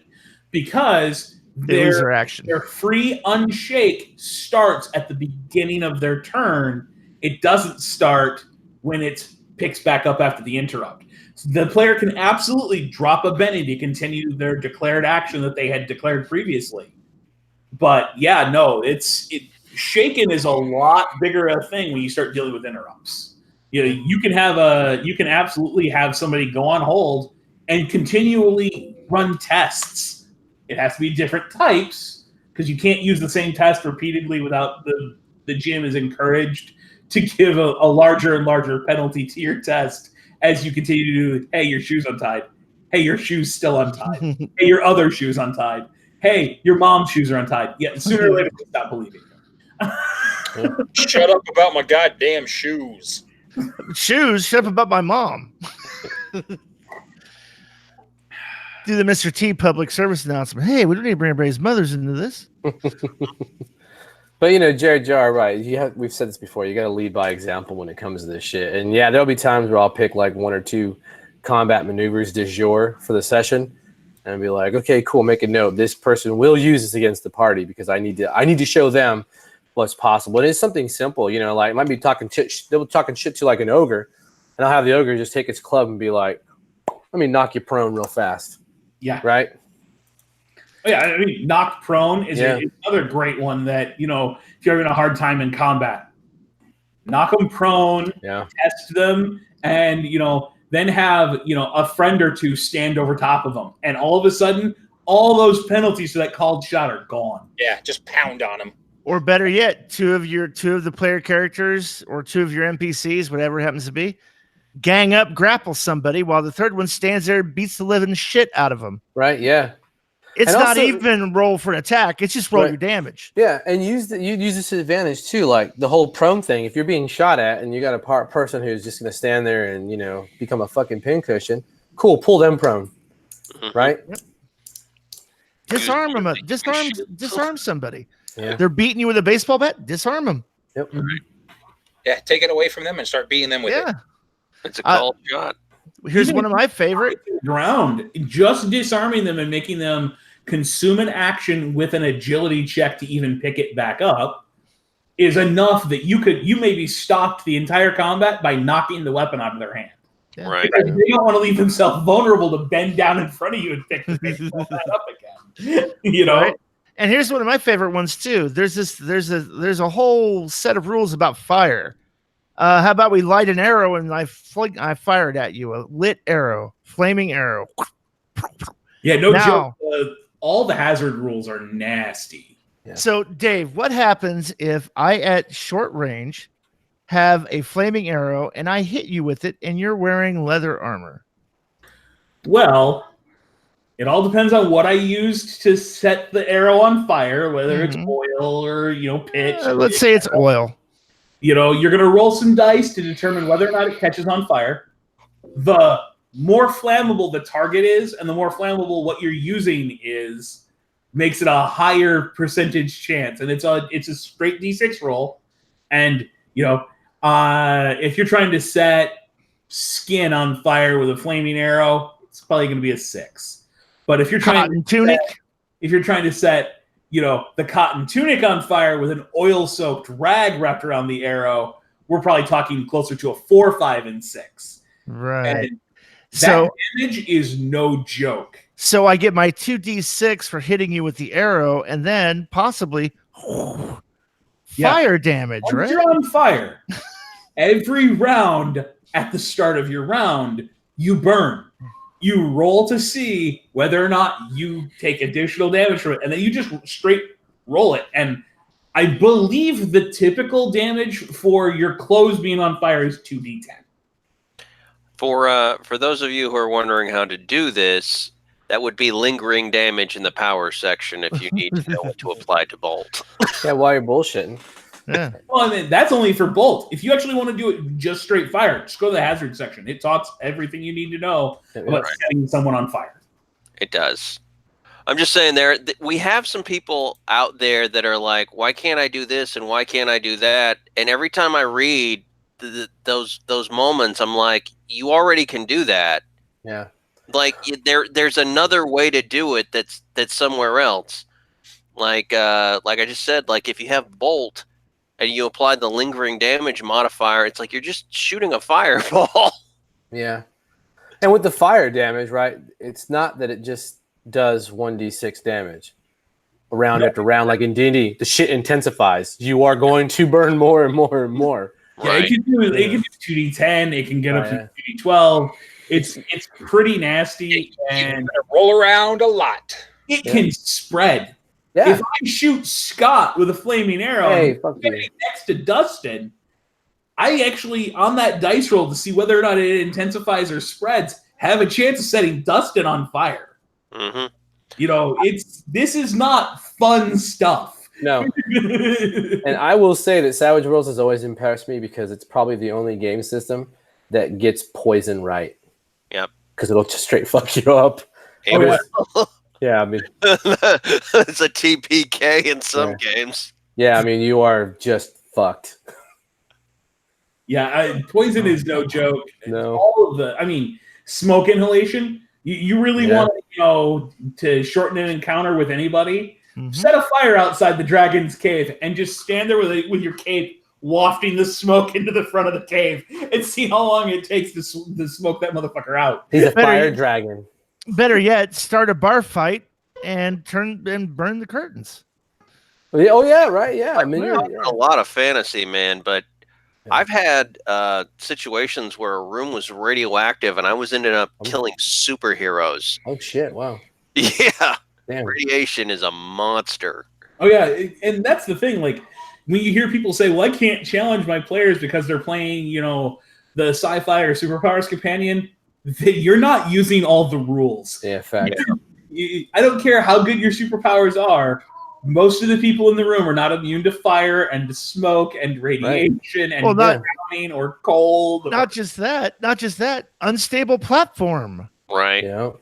S4: because
S2: They lose their action.
S4: Their free unshake starts at the beginning of their turn. It doesn't start when it picks back up after the interrupt. So the player can absolutely drop a penny to continue their declared action that they had declared previously. But yeah, no, shaken is a lot bigger a thing when you start dealing with interrupts. You can absolutely have somebody go on hold and continually run tests. It has to be different types because you can't use the same test repeatedly without the gym is encouraged to give a larger and larger penalty to your test as you continue to do, hey, your shoe's untied. Hey, your shoe's still untied. Hey, your other shoe's untied. Hey, your mom's shoes are untied. Yeah, sooner or later, they stop believing you.
S3: Shut up about my goddamn shoes.
S2: Shoes? Shut up about my mom. Do the Mr. T public service announcement. Hey, we don't need to bring everybody's mothers into this.
S1: But Jared, you're right. We've said this before. You got to lead by example when it comes to this shit. And yeah, there'll be times where I'll pick like 1 or 2 combat maneuvers du jour for the session, and be like, okay, cool. Make a note. This person will use this against the party because I need to show them what's possible. And it's something simple, like it might be talking shit. They'll talking shit to like an ogre, and I'll have the ogre just take its club and be like, let me knock you prone real fast.
S4: Yeah.
S1: Right.
S4: Oh, yeah. I mean, knocked prone is another great one that, if you're having a hard time in combat, knock them prone, test them, and, then have, a friend or two stand over top of them. And all of a sudden, all those penalties for that called shot are gone.
S3: Yeah. Just pound on them.
S2: Or better yet, two of the player characters or 2 of your NPCs, whatever it happens to be, gang up, grapple somebody while the third one stands there and beats the living shit out of them.
S1: Right, yeah.
S2: It's and not also, even roll for an attack. It's just roll your damage.
S1: Yeah, and you use this advantage too, like the whole prone thing. If you're being shot at and you got a person who's just going to stand there and, become a fucking pincushion, cool, pull them prone, right?
S2: Yep. Disarm them. Disarm somebody.
S1: Yeah.
S2: They're beating you with a baseball bat. Disarm them.
S1: Yep.
S3: Yeah, take it away from them and start beating them with it.
S5: It's a called shot.
S2: Here's one of my favorite.
S4: Ground. Just disarming them and making them consume an action with an agility check to even pick it back up is enough that you maybe stopped the entire combat by knocking the weapon out of their hand.
S5: Yeah. Right.
S4: Because they don't want to leave themselves vulnerable to bend down in front of you and pick the baseball bat up again.
S2: Right? And here's one of my favorite ones too. There's a whole set of rules about fire. How about we light an arrow and I fire it at you? A lit arrow, flaming arrow.
S4: Yeah, no joke. All the hazard rules are nasty.
S2: Yeah. So, Dave, what happens if I, at short range, have a flaming arrow and I hit you with it and you're wearing leather armor?
S4: Well, it all depends on what I used to set the arrow on fire, whether it's oil or, pitch.
S2: Let's say it's oil.
S4: You're going to roll some dice to determine whether or not it catches on fire. The more flammable the target is and the more flammable what you're using is makes it a higher percentage chance. And it's a straight D6 roll. And, if you're trying to set skin on fire with a flaming arrow, it's probably going to be a 6. But if you're trying to set the cotton tunic on fire with an oil-soaked rag wrapped around the arrow, we're probably talking closer to a 4, 5, and 6.
S2: Right.
S4: And that damage is no joke.
S2: So I get my 2d6 for hitting you with the arrow, and then possibly fire damage,
S4: Once
S2: right?
S4: you're on fire, every round at the start of your round, you burn. You roll to see whether or not you take additional damage from it, and then you just straight roll it. And I believe the typical damage for your clothes being on fire is 2d10.
S5: For those of you who are wondering how to do this, that would be lingering damage in the power section if you need to know what to apply to bolt.
S1: Yeah, while you're bullshitting.
S2: Yeah.
S4: Well, I mean, that's only for bolt. If you actually want to do it just straight fire, just go to the hazard section. It talks everything you need to know about setting someone on fire.
S5: It does. I'm just saying we have some people out there that are like, why can't I do this and why can't I do that? And every time I read those moments, I'm like, you already can do that.
S1: Yeah.
S5: Like there's another way to do it that's somewhere else. Like I just said, like if you have bolt and you apply the lingering damage modifier, it's like you're just shooting a fireball.
S1: Yeah. And with the fire damage, right, it's not that it just does 1d6 damage. round after round, like in D&D, the shit intensifies. You are going to burn more and more and more.
S4: Yeah,
S5: Right.
S4: it can do 2d10. It can get up
S1: yeah.
S4: to 2d12. It's pretty nasty, and
S3: You gotta roll around a lot.
S4: it can spread.
S1: Yeah.
S4: If I shoot Scott with a flaming arrow and
S1: fuck
S4: I'm standing next to Dustin, I actually, on that dice roll to see whether or not it intensifies or spreads, have a chance of setting Dustin on fire.
S5: Mm-hmm.
S4: You know, this is not fun stuff.
S1: No. And I will say that Savage Worlds has always impressed me because it's probably the only game system that gets poison right.
S5: Yep.
S1: Because it'll just straight fuck you up. Yeah, I mean,
S5: it's a TPK in some games.
S1: Yeah, I mean, you are just fucked.
S4: Yeah, poison is no joke.
S1: No.
S4: All of the, I mean, smoke inhalation. You really want to shorten an encounter with anybody?
S2: Mhm.
S4: Set a fire outside the dragon's cave and just stand there with your cape wafting the smoke into the front of the cave and see how long it takes to smoke that motherfucker out.
S1: He's a fire dragon.
S2: Better yet, start a bar fight and burn the curtains.
S1: Oh yeah, right. Yeah, I mean,
S5: a lot of fantasy, man, but I've had situations where a room was radioactive and I was ended up killing superheroes.
S1: Oh shit! Wow.
S5: Yeah.
S1: Damn.
S5: Radiation is a monster.
S4: Oh yeah, and that's the thing. Like when you hear people say, "Well, I can't challenge my players because they're playing," the sci-fi or superpowers companion, you're not using all the rules.
S1: Yeah, fact.
S4: I don't care how good your superpowers are. Most of the people in the room are not immune to fire and to smoke and radiation and drowning or cold.
S2: Not just that. Unstable platform.
S5: Right.
S1: Yeah.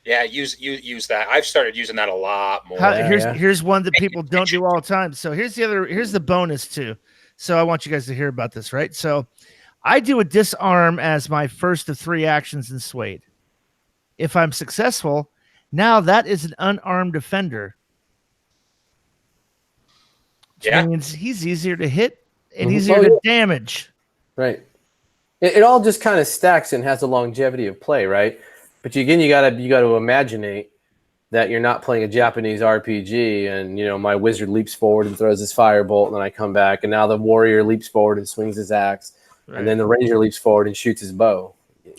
S3: Yeah, use that. I've started using that a lot more.
S2: Here's one that people don't do all the time. So here's the bonus too. So I want you guys to hear about this, right? So I do a disarm as my first of 3 actions in Swayed. If I'm successful, now that is an unarmed offender. Which means he's easier to hit and easier to damage.
S1: Right. It all just kind of stacks and has a longevity of play, right? But again, you gotta imaginate that you're not playing a Japanese RPG, and my wizard leaps forward and throws his firebolt, and then I come back, and now the warrior leaps forward and swings his axe, and then the ranger leaps forward and shoots his bow.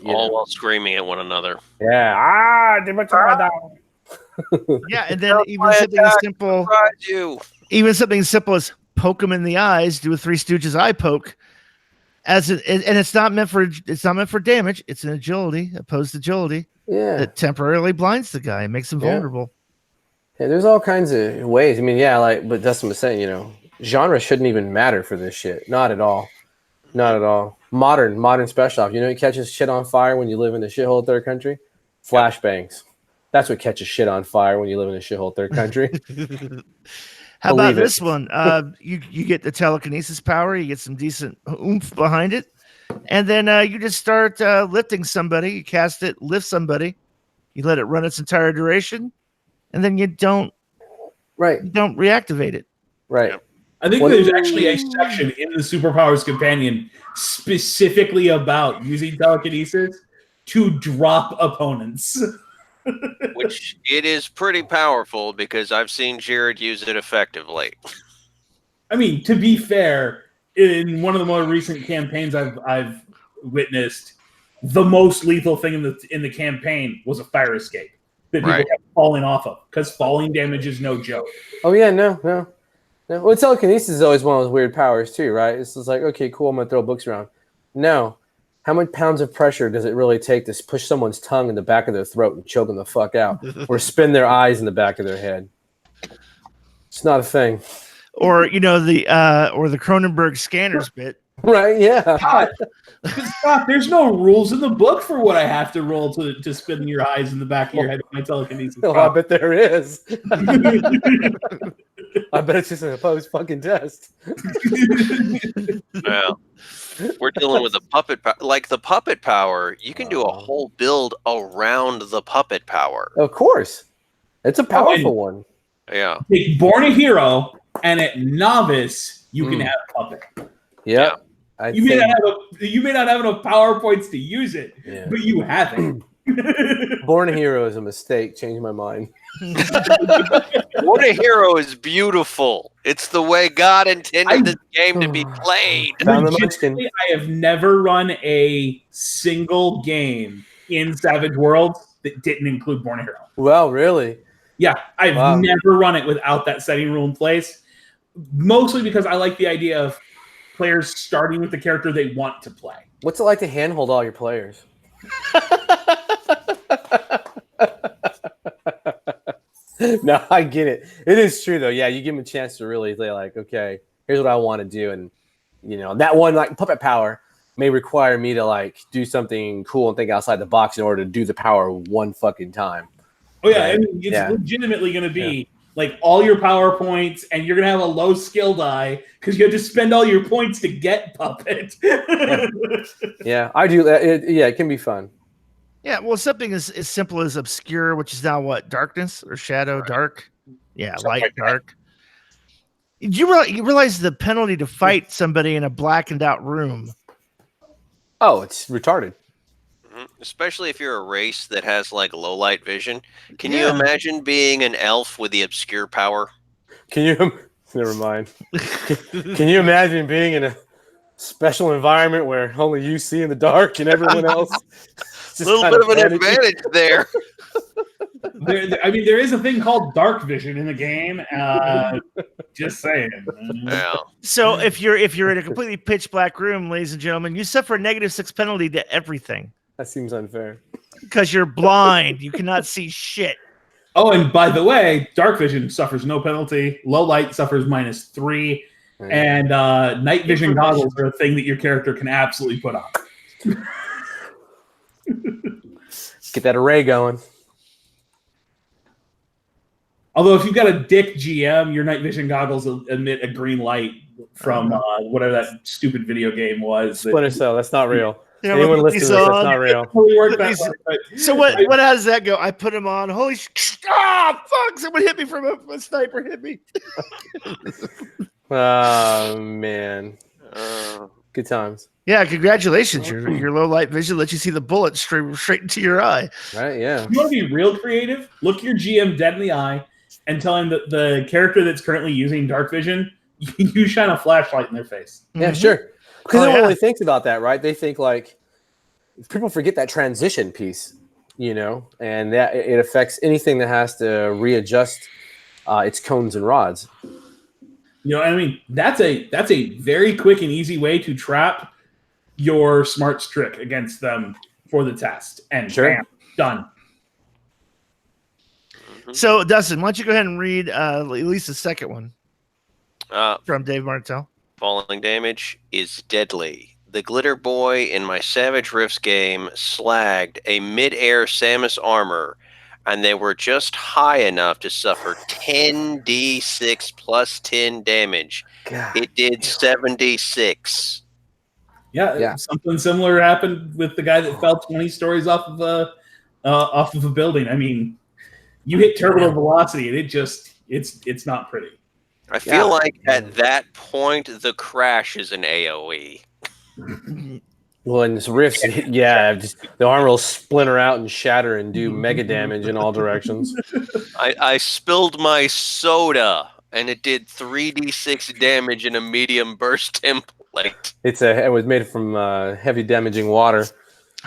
S5: All while screaming at one another.
S1: Yeah.
S2: Yeah, and then even something as simple. Even something as simple as poke him in the eyes, do a Three Stooges eye poke. And it's not meant for damage. It's an agility, opposed agility.
S1: Yeah.
S2: That temporarily blinds the guy and makes him vulnerable.
S1: Yeah, there's all kinds of ways. I mean, but Dustin was saying, genre shouldn't even matter for this shit. Not at all. Not at all. Modern special ops. What catches shit on fire when you live in a shithole third country? Flashbangs. That's what catches shit on fire when you live in a shithole third country.
S2: How about this one? You get the telekinesis power. You get some decent oomph behind it. And then you just start lifting somebody. You cast it, lift somebody. You let it run its entire duration. And then you don't reactivate it.
S1: Right.
S4: I think there's actually a section in the Superpowers Companion specifically about using telekinesis to drop opponents.
S5: Which it is pretty powerful because I've seen Jared use it effectively.
S4: I mean, to be fair, in one of the more recent campaigns I've witnessed, the most lethal thing in the campaign was a fire escape that people kept falling off of, because falling damage is no joke.
S1: Oh yeah, no. Well, telekinesis is always one of those weird powers too, right? It's just like, okay, cool, I'm gonna throw books around. No. How many pounds of pressure does it really take to push someone's tongue in the back of their throat and choke them the fuck out, or spin their eyes in the back of their head? It's not a thing.
S2: Or the Cronenberg scanners bit.
S1: Right? Yeah.
S4: Scott, there's no rules in the book for what I have to roll to spin your eyes in the back of your head with my telekinesis.
S1: Oh, I bet there is. I bet it's just an opposed fucking test.
S5: Well, we're dealing with the puppet power. Like the puppet power, you can do a whole build around the puppet power.
S1: Of course. It's a powerful one.
S5: Yeah.
S4: Take Born a Hero, and at Novice, you can have puppet.
S1: Yeah.
S4: You may not have enough PowerPoints to use it, but you have it.
S1: Born a Hero is a mistake. Changed my mind.
S5: Born a Hero is beautiful. It's the way God intended this game to be played.
S1: Found the Munchkin.
S4: Legitimately, I have never run a single game in Savage Worlds that didn't include Born a Hero.
S1: Well, really?
S4: Yeah, I've
S1: Wow.
S4: never run it without that setting rule in place. Mostly because I like the idea of players starting with the character they want to play.
S1: What's it like to handhold all your players? No, I get it. It is true though. Yeah, you give them a chance to really say like, okay, here's what I want to do, and that one like puppet power may require me to like do something cool and think outside the box in order to do the power one fucking time.
S4: Oh yeah,
S1: Right.
S4: I mean, it's legitimately going to be like all your power points, and you're going to have a low skill die because you have to spend all your points to get puppet.
S1: Yeah, I do. It can be fun.
S2: Yeah, well, something as simple as obscure, which is now what, darkness or shadow, dark? Yeah,
S3: Something
S2: light,
S3: like that.
S2: dark. Did you realize the penalty to fight somebody in a blackened out room?
S1: Oh, it's retarded.
S5: Especially if you're a race that has like low light vision. Can you
S2: Yeah.
S5: imagine being an elf with the obscure power?
S1: Can you? Never mind. Can you imagine being in a special environment where only you see in the dark and everyone else?
S5: A little bit of an advantage there.
S4: There is a thing called dark vision in the game. Just saying.
S5: Yeah.
S2: So if you're in a completely pitch black room, ladies and gentlemen, you suffer a -6 penalty to everything
S1: That seems unfair.
S2: because you're blind. You cannot see shit.
S4: Oh, and by the way, dark vision suffers no penalty. Low light suffers -3. And night vision goggles are a thing that your character can absolutely put on.
S1: Get that array going.
S4: Although if you've got a dick GM, your night vision goggles will emit a green light from whatever that stupid video game was.
S1: Splinter Cell. That's not real.
S2: Yeah,
S1: Anyone
S2: put
S1: listening to
S2: these
S1: this, that's
S2: on.
S1: not real.
S4: Totally worked
S2: Put
S4: that
S2: these-
S4: way, but
S2: So what how does that go? I put them on. Holy fuck! Someone hit me from a sniper hit me.
S1: Oh man, good times.
S2: Yeah, congratulations. Your low light vision lets you see the bullet straight into your eye.
S1: Right? Yeah.
S4: you want to be real creative, look your GM dead in the eye and tell him that the character that's currently using dark vision, you shine a flashlight in their face.
S1: Yeah,
S2: Mhm.
S1: sure. Because
S2: Oh,
S1: no one
S2: yeah.
S1: really thinks about that, right? They think like people forget that transition piece, and that it affects anything that has to readjust its cones and rods.
S4: I mean, that's a very quick and easy way to trap your smarts trick against them for the test. And
S1: Sure.
S4: bam, done.
S2: So Dustin, why don't you go ahead and read at least the second one from Dave Martell?
S5: Falling damage is deadly. The glitter boy in my Savage Rifts game slagged a mid-air Samus armor, and they were just high enough to suffer 10d6 plus 10 damage.
S1: God.
S5: It did 76.
S4: Yeah, something similar happened with the guy that fell 20 stories off of a building. I mean, you hit terminal velocity, and it's not pretty.
S5: I feel like at that point, the crash is an AoE.
S1: Well, in this rifts, just the armor will splinter out and shatter and do mega damage in all directions.
S5: I spilled my soda, and it did 3d6 damage in a medium burst template.
S1: It was made from heavy damaging water.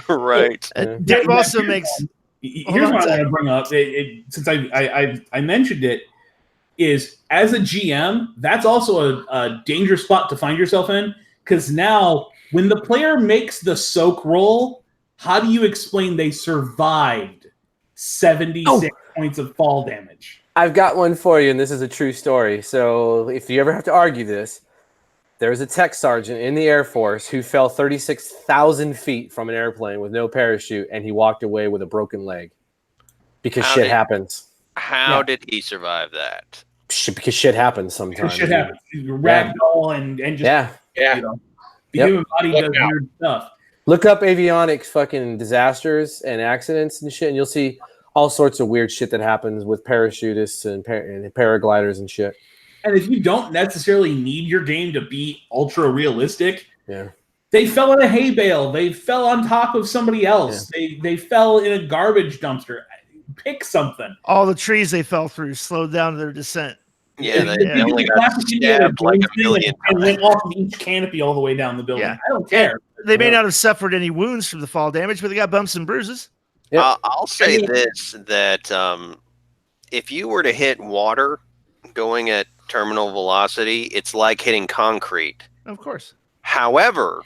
S5: Right.
S2: Dave also makes.
S4: Here's what I want to bring up. Since I mentioned it, is as a GM, that's also a dangerous spot to find yourself in, because now when the player makes the soak roll, how do you explain they survived 76 points of fall damage?
S1: I've got one for you, and this is a true story. So if you ever have to argue this, there was a tech sergeant in the Air Force who fell 36,000 feet from an airplane with no parachute, and he walked away with a broken leg because shit happens.
S5: How did he survive that?
S1: Because shit happens sometimes.
S4: Shit happens. Ragdoll and just the human body does weird stuff.
S1: Look up avionics fucking disasters and accidents and shit, and you'll see all sorts of weird shit that happens with parachutists and paragliders and shit.
S4: And if you don't necessarily need your game to be ultra realistic, They fell in a hay bale. They fell on top of somebody else. Yeah. They fell in a garbage dumpster. Pick something.
S2: All the trees they fell through slowed down their descent.
S5: Yeah, they only got stabbed like a million
S4: and went off of each canopy all the way down the building. Yeah. I don't care.
S2: They may not have suffered any wounds from the fall damage, but they got bumps and bruises.
S5: Yep. I'll say this, that if you were to hit water going at terminal velocity, it's like hitting concrete.
S2: Of course.
S5: However,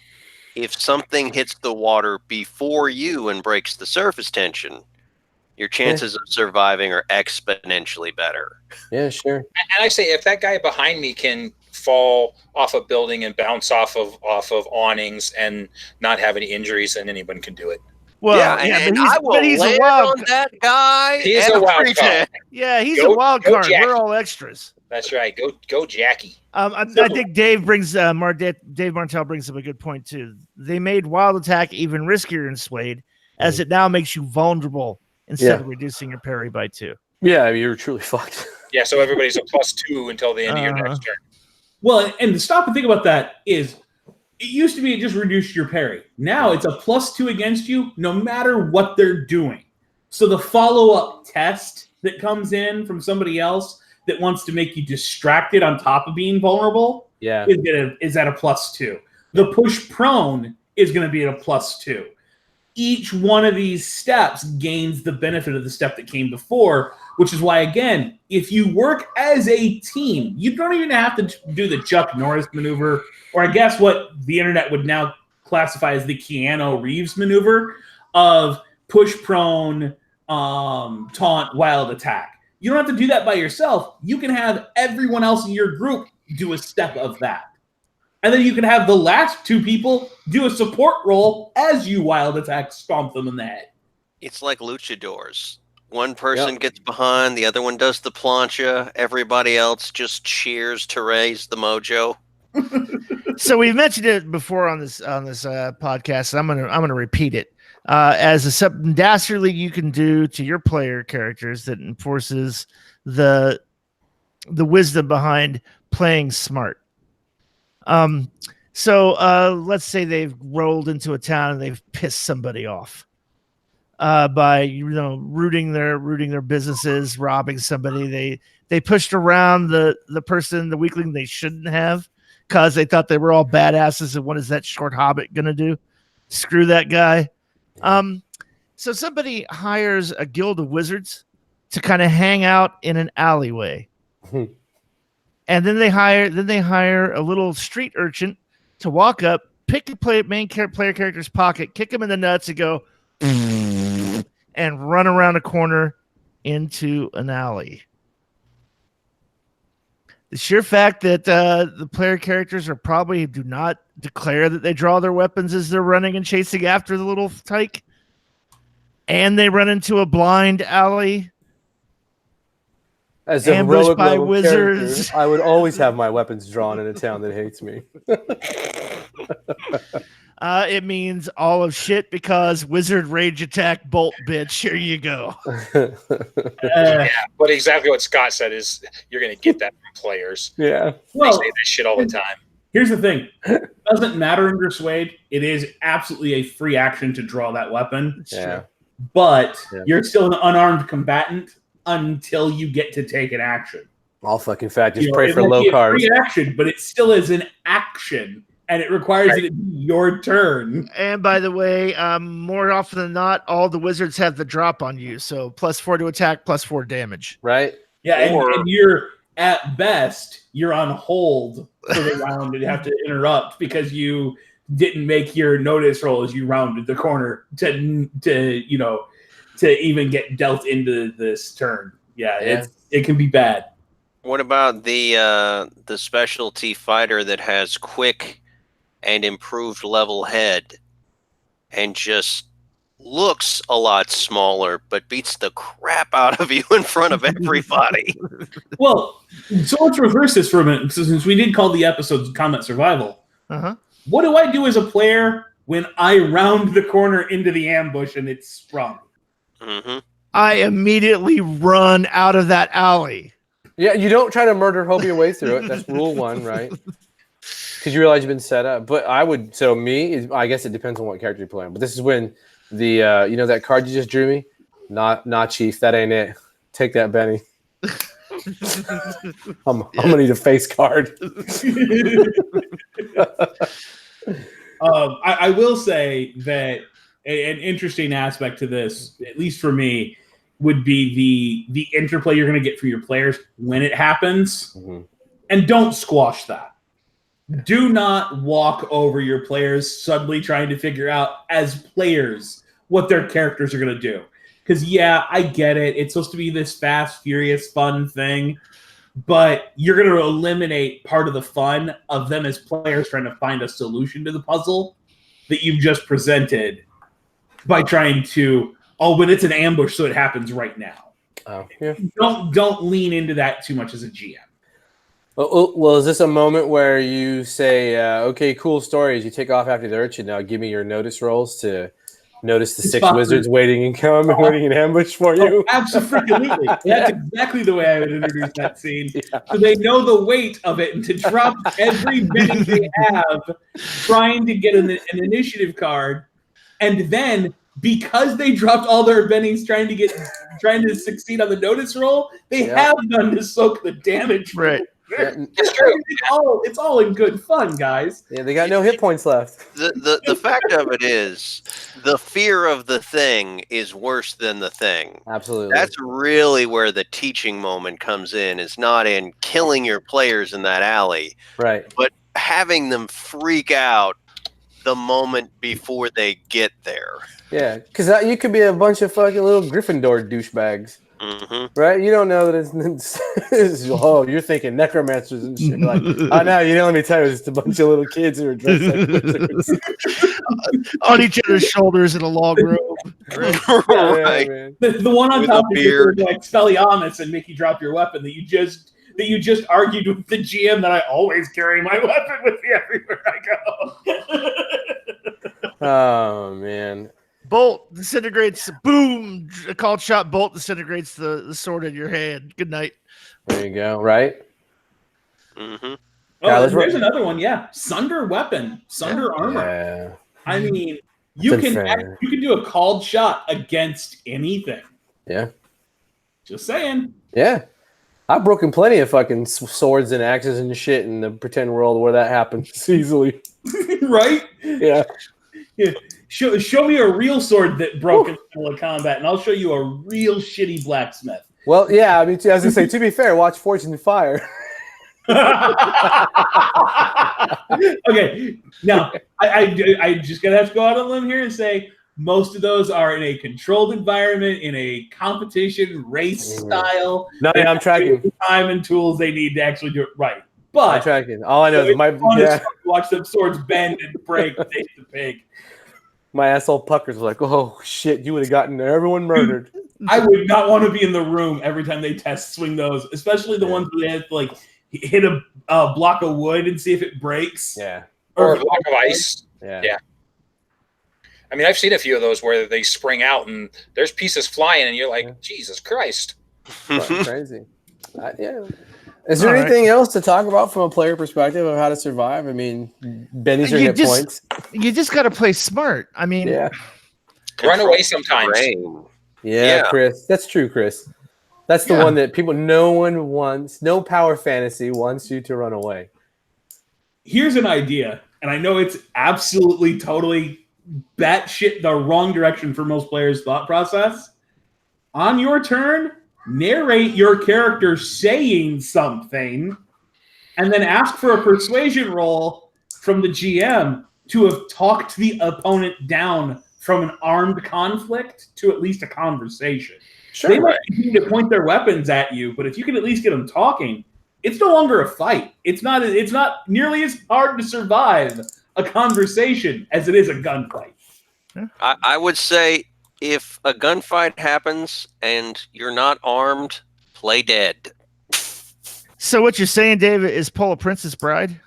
S5: if something hits the water before you and breaks the surface tension, your chances of surviving are exponentially better.
S1: Yeah, sure.
S3: And I say, if that guy behind me can fall off a building and bounce off of awnings and not have any injuries, then anyone can do it.
S5: Well, and I will land on that guy.
S3: He's a wild card.
S2: Yeah, he's a wild card.
S3: Jackie.
S2: We're all extras.
S3: That's right. Go, Jackie.
S2: I think Dave Martell brings up a good point too. They made wild attack even riskier in Suede, as it now makes you vulnerable instead of reducing your parry by 2.
S1: Yeah, you're truly fucked.
S3: Yeah, so everybody's a +2 until the end of your next turn.
S4: Well, and to stop and think about that is, it used to be it just reduced your parry. Now it's a +2 against you, no matter what they're doing. So the follow-up test that comes in from somebody else that wants to make you distracted on top of being vulnerable is at a +2. The push prone is going to be at a +2. Each one of these steps gains the benefit of the step that came before, which is why, again, if you work as a team, you don't even have to do the Chuck Norris maneuver, or I guess what the internet would now classify as the Keanu Reeves maneuver of push prone, taunt, wild attack. You don't have to do that by yourself. You can have everyone else in your group do a step of that. And then you can have the last 2 people do a support role as you wild attack stomp them in the head.
S5: It's like luchadors. One person gets behind, the other one does the plancha. Everybody else just cheers to raise the mojo.
S2: So we've mentioned it before on this podcast, and I'm gonna repeat it. As a something dastardly you can do to your player characters that enforces the wisdom behind playing smart. So let's say they've rolled into a town and they've pissed somebody off by rooting their businesses, robbing somebody. They pushed around the person, the weakling they shouldn't have, because they thought they were all badasses. And what is that short hobbit gonna do? Screw that guy. So somebody hires a guild of wizards to kind of hang out in an alleyway. And then they hire a little street urchin to walk up, pick the player character's pocket, kick him in the nuts, and go and run around a corner into an alley. The sheer fact that the player characters do not declare that they draw their weapons as they're running and chasing after the little tyke, and they run into a blind alley.
S1: As a ambushed by wizards, I would always have my weapons drawn in a town that hates me.
S2: It means all of shit because wizard rage attack bolt, bitch. Here you go.
S3: Yeah, but exactly what Scott said is you're going to get that from players.
S1: Yeah.
S3: They say this shit all the time.
S4: Here's the thing. It doesn't matter under Suede. It is absolutely a free action to draw that weapon.
S1: Yeah.
S4: But you're still an unarmed combatant until you get to take an action.
S1: All fucking fact. Just pray for low cards.
S4: Free action, but it still is an action, and it requires it to be your turn.
S2: And by the way, more often than not, all the wizards have the drop on you, so +4 to attack, +4 damage.
S1: Right?
S4: Yeah, and you're at best you're on hold for the round and have to interrupt because you didn't make your notice roll as you rounded the corner to even get dealt into this turn. Yeah. It can be bad.
S5: What about the specialty fighter that has quick and improved level head and just looks a lot smaller but beats the crap out of you in front of everybody?
S4: Well, so let's reverse this for a minute, since we did call the episode Combat Survival. What do I do as a player when I round the corner into the ambush and it's sprung?
S2: I immediately run out of that alley.
S1: Yeah, you don't try to murder hope your way through it. That's rule 1, right? because you realize you've been set up. But I would. So me, I guess it depends on what character you're playing. But this is when the that card you just drew me, not Chief. That ain't it. Take that, Benny. I'm gonna need a face card.
S4: I will say that an interesting aspect to this, at least for me, would be the interplay you're going to get from your players when it happens. Mm-hmm. And don't squash that. Do not walk over your players suddenly trying to figure out as players what their characters are going to do. Because, yeah, I get it. It's supposed to be this fast, furious, fun thing. But you're going to eliminate part of the fun of them as players trying to find a solution to the puzzle that you've just presented by trying to, but it's an ambush, so it happens right now.
S1: Oh, yeah.
S4: Don't lean into that too much as a GM.
S1: Well, is this a moment where you say, okay, cool stories, you take off after the urchin, now give me your notice rolls to notice the six wizards waiting in ambush for you?
S4: Absolutely. That's exactly the way I would introduce that scene. Yeah. So they know the weight of it, and to drop every Benny they have trying to get an initiative card, and then because they dropped all their bennies trying to succeed on the notice roll, they have none to soak the damage.
S2: Right.
S3: It's true.
S4: It's all in good fun, guys.
S1: Yeah, they got no hit points left.
S5: The fact of it is, the fear of the thing is worse than the thing.
S1: Absolutely.
S5: That's really where the teaching moment comes in. It's not in killing your players in that alley,
S1: right?
S5: But having them freak out the moment before they get there.
S1: Yeah, because you could be a bunch of fucking little Gryffindor douchebags.
S5: Mm-hmm.
S1: Right? You don't know that it's you're thinking necromancers and shit. Like, oh no, let me tell you, it's just a bunch of little kids who are dressed like wizards.
S2: On each other's shoulders in a long robe.
S5: Right.
S1: Yeah,
S4: the one on
S5: with
S4: top
S5: a
S4: of
S5: beard,
S4: like Spelliamus and make you drop your weapon that you just argued with the GM that I always carry my weapon with me everywhere I go.
S1: Oh man.
S2: Bolt disintegrates. Boom! A called shot. Bolt disintegrates the sword in your hand. Good night.
S1: There you go. Right.
S5: Mm-hmm.
S4: There's another one. Yeah, Sunder weapon, Sunder armor.
S1: Yeah.
S4: I mean, you can do a called shot against anything.
S1: Yeah.
S4: Just saying.
S1: Yeah. I've broken plenty of fucking swords and axes and shit in the pretend world where that happens easily.
S4: Right?
S1: Yeah.
S4: Show me a real sword that broke in the middle of combat, and I'll show you a real shitty blacksmith.
S1: Well, yeah, I mean, as I say, to be fair, watch Fortune Fire.
S4: Okay, now I just gotta have to go out on a limb here and say most of those are in a controlled environment, in a competition race style.
S1: No, yeah, I'm tracking
S4: the time and tools they need to actually do it right. But
S1: I'm tracking. All I know is
S4: watch them swords bend and break, take the pig.
S1: My asshole puckers were like, oh shit, you would have gotten everyone murdered.
S4: I would not want to be in the room every time they swing those, especially the ones where they have to like hit a block of wood and see if it breaks.
S1: Yeah.
S3: Or a block of ice.
S1: Yeah.
S3: I mean, I've seen a few of those where they spring out and there's pieces flying and you're like, Jesus Christ.
S1: Crazy. Yeah. Is there anything else to talk about from a player perspective of how to survive? I mean, Benny's your hit points.
S2: You just got to play smart. I mean,
S3: run away sometimes.
S1: Yeah, Chris. That's true, Chris. That's the one that no power fantasy wants you to run away.
S4: Here's an idea, and I know it's absolutely, totally batshit the wrong direction for most players' thought process. On your turn, narrate your character saying something, and then ask for a persuasion roll from the GM to have talked the opponent down from an armed conflict to at least a conversation. Sure, they might continue to point their weapons at you, but if you can at least get them talking, it's no longer a fight. It's not nearly as hard to survive a conversation as it is a gunfight.
S5: I would say if a gunfight happens and you're not armed, play dead.
S2: So what you're saying, David, is pull a Princess Bride?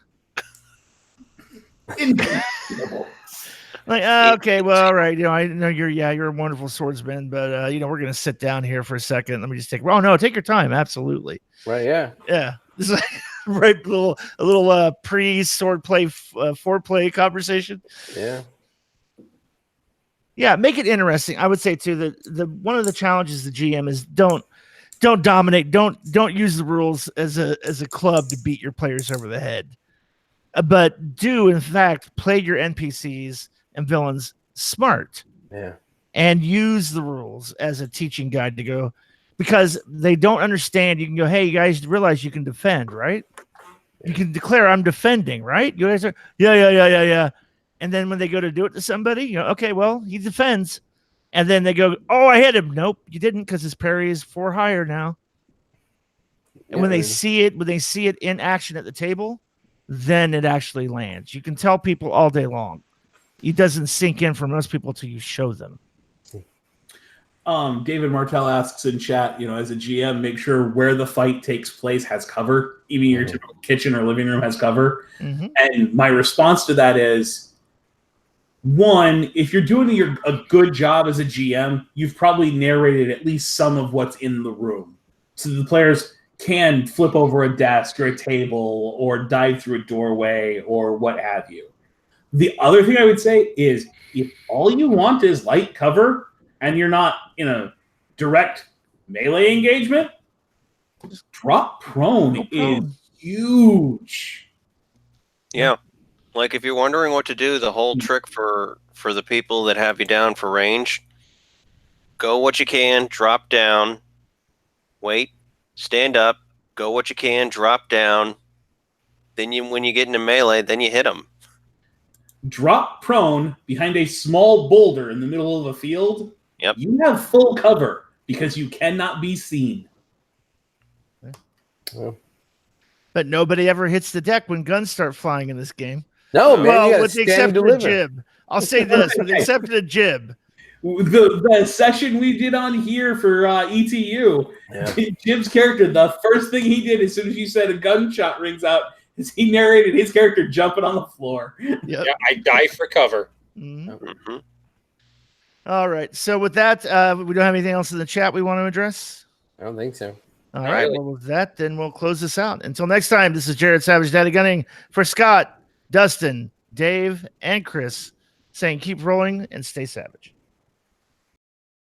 S2: Like, okay, well, all right. I know you're a wonderful swordsman, but we're gonna sit down here for a second. Let me just take your time. Absolutely.
S1: Right? Yeah.
S2: Yeah. right, a little pre-swordplay foreplay conversation.
S1: Yeah.
S2: Yeah, make it interesting. I would say too that the one of the challenges the GM is don't dominate. Don't use the rules as a club to beat your players over the head. But do in fact play your NPCs and villains smart.
S1: Yeah.
S2: And use the rules as a teaching guide to go, because they don't understand. You can go, hey, you guys realize you can defend, right? You can declare I'm defending, right? You guys are, yeah. And then when they go to do it to somebody, okay, well, he defends. And then they go, oh, I hit him. Nope, you didn't, because his parry is 4 higher now. And when they see it in action at the table, then it actually lands. You can tell people all day long. It doesn't sink in for most people till you show them.
S4: David Martell asks in chat, as a GM, make sure where the fight takes place has cover. Even your typical kitchen or living room has cover.
S2: Mm-hmm.
S4: And my response to that is, one, if you're doing a good job as a GM, you've probably narrated at least some of what's in the room. So the players can flip over a desk or a table or dive through a doorway or what have you. The other thing I would say is, if all you want is light cover and you're not in a direct melee engagement, just drop prone is huge.
S5: Yeah. Like if you're wondering what to do, the whole trick for the people that have you down for range, go what you can, drop down, wait, stand up, go what you can, drop down. Then when you get into melee, then you hit them.
S4: Drop prone behind a small boulder in the middle of a field.
S5: Yep.
S4: You have full cover because you cannot be seen.
S1: Well,
S2: but nobody ever hits the deck when guns start flying in this game.
S1: No, man.
S2: Well, with the exception of Jib. I'll say this, with the exception of Jib.
S4: The session we did on here for ETU, Jib's character, the first thing he did as soon as you said a gunshot rings out is he narrated his character jumping on the floor.
S2: Yep.
S3: Yeah, I dive for cover.
S2: Mm-hmm.
S5: Mm-hmm.
S2: All right. So with that, we don't have anything else in the chat we want to address?
S1: I don't think so.
S2: All right. Well, with that, then we'll close this out. Until next time, this is Jared Savage Daddy Gunning for Scott, Dustin, Dave, and Chris saying keep rolling and stay savage.